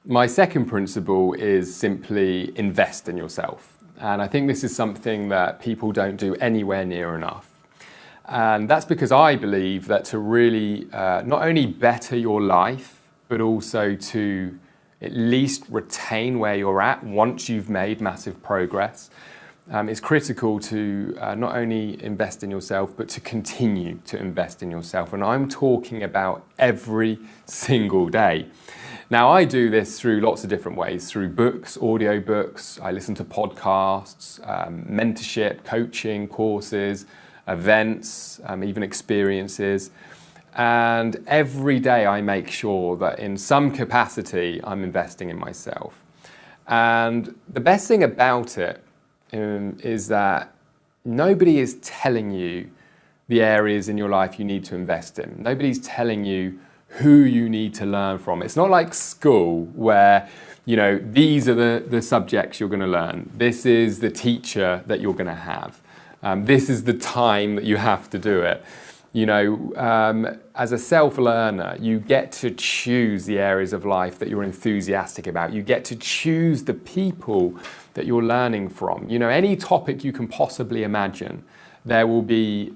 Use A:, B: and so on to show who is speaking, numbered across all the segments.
A: My second principle is simply invest in yourself. And I think this is something that people don't do anywhere near enough. And that's because I believe that to really not only better your life, but also to at least retain where you're at once you've made massive progress, it's critical to not only invest in yourself, but to continue to invest in yourself. And I'm talking about every single day. Now, I do this through lots of different ways, through books, audio books, I listen to podcasts, mentorship, coaching, courses, events, even experiences. And every day I make sure that in some capacity I'm investing in myself. And the best thing about it is that nobody is telling you the areas in your life you need to invest in. Nobody's telling you who you need to learn from. It's not like school where, these are the subjects you're going to learn. This is the teacher that you're going to have. This is the time that you have to do it. As a self-learner, you get to choose the areas of life that you're enthusiastic about. You get to choose the people that you're learning from. Any topic you can possibly imagine, there will be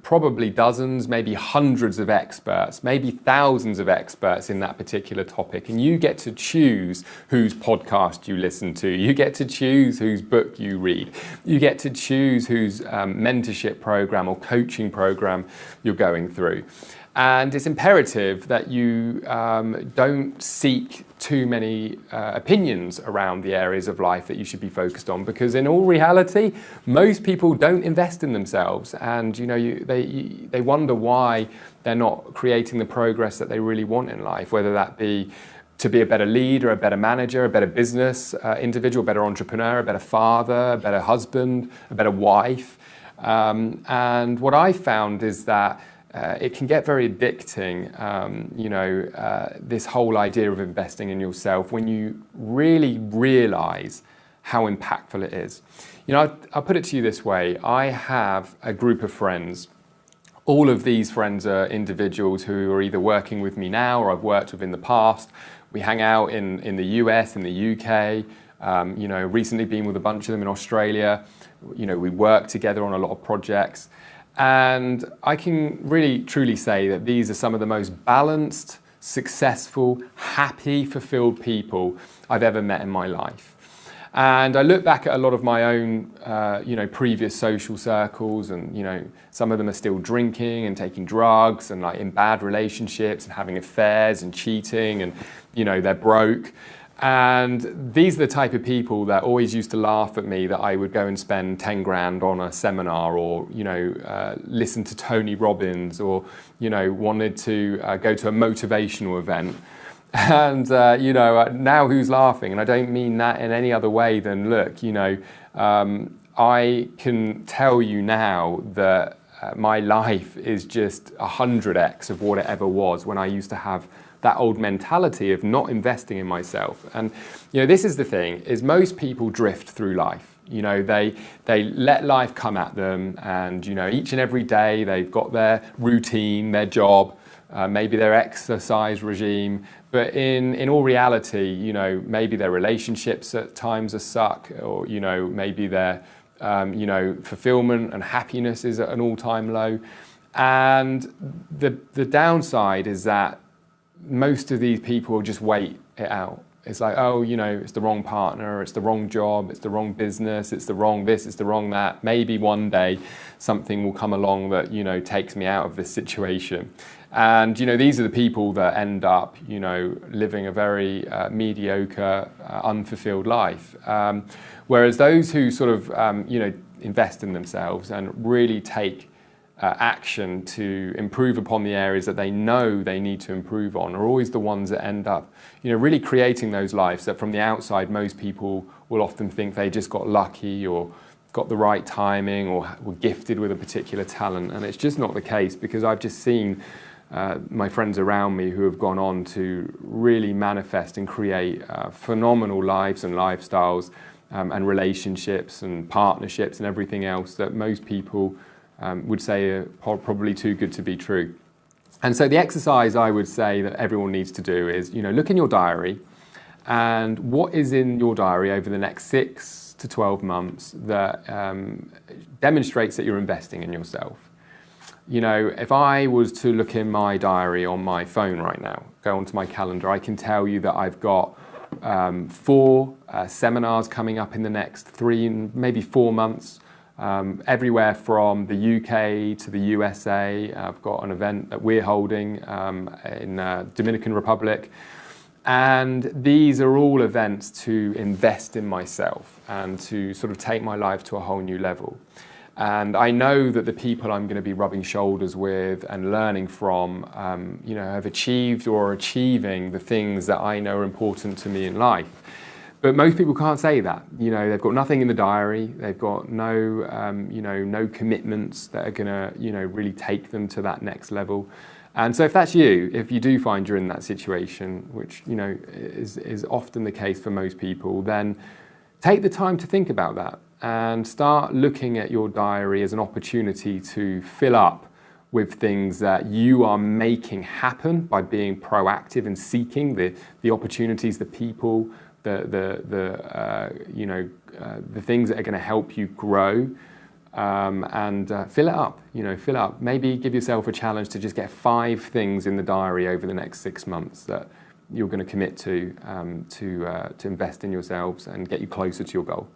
A: probably dozens, maybe hundreds of experts, maybe thousands of experts in that particular topic. And you get to choose whose podcast you listen to. You get to choose whose book you read. You get to choose whose mentorship program or coaching program you're going through. And it's imperative that you don't seek too many opinions around the areas of life that you should be focused on, because in all reality, most people don't invest in themselves, and they wonder why they're not creating the progress that they really want in life, whether that be to be a better leader, a better manager, a better business individual, a better entrepreneur, a better father, a better husband, a better wife. And what I found is that it can get very addicting, this whole idea of investing in yourself when you really realize how impactful it is. I'll put it to you this way. I have a group of friends. All of these friends are individuals who are either working with me now or I've worked with in the past. We hang out in the US, in the UK, recently been with a bunch of them in Australia. We work together on a lot of projects. And I can really truly say that these are some of the most balanced, successful, happy, fulfilled people I've ever met in my life. And I look back at a lot of my own, previous social circles, and, some of them are still drinking and taking drugs and in bad relationships and having affairs and cheating, and, they're broke. And these are the type of people that always used to laugh at me that I would go and spend 10 grand on a seminar, or, listen to Tony Robbins, or, wanted to go to a motivational event. And, now who's laughing? And I don't mean that in any other way than, look, I can tell you now that my life is just 100x of what it ever was when I used to have that old mentality of not investing in myself. And this is the thing, is most people drift through life. They let life come at them, and each and every day they've got their routine, their job, maybe their exercise regime, but in all reality, maybe their relationships at times are suck, or maybe their fulfillment and happiness is at an all-time low. And the downside is that most of these people just wait it out. It's like, it's the wrong partner, it's the wrong job, it's the wrong business, it's the wrong this, it's the wrong that. Maybe one day something will come along that, takes me out of this situation. And, these are the people that end up, living a very mediocre, unfulfilled life. Whereas those who sort of, invest in themselves and really take action to improve upon the areas that they know they need to improve on are always the ones that end up, really creating those lives that from the outside most people will often think they just got lucky or got the right timing or were gifted with a particular talent. And it's just not the case, because I've just seen my friends around me who have gone on to really manifest and create phenomenal lives and lifestyles and relationships and partnerships and everything else that most people would say are probably too good to be true. And so the exercise I would say that everyone needs to do is, look in your diary and what is in your diary over the next 6 to 12 months that demonstrates that you're investing in yourself. You know, if I was to look in my diary on my phone right now, go onto my calendar, I can tell you that I've got 4 seminars coming up in the next 3, maybe 4 months, everywhere from the UK to the USA. I've got an event that we're holding in Dominican Republic. And these are all events to invest in myself and to sort of take my life to a whole new level. And I know that the people I'm going to be rubbing shoulders with and learning from, you know, have achieved or are achieving the things that I know are important to me in life. But most people can't say that. You know, they've got nothing in the diary. They've got no, you know, no commitments that are going to, you know, really take them to that next level. And so if that's you, if you do find you're in that situation, which, you know, is often the case for most people, then take the time to think about that and start looking at your diary as an opportunity to fill up with things that you are making happen by being proactive and seeking the opportunities, the people, you know, the things that are going to help you grow, and fill it up. You know, fill up. Maybe give yourself a challenge to just get 5 things in the diary over the next 6 months that you're going to commit to invest in yourselves and get you closer to your goal.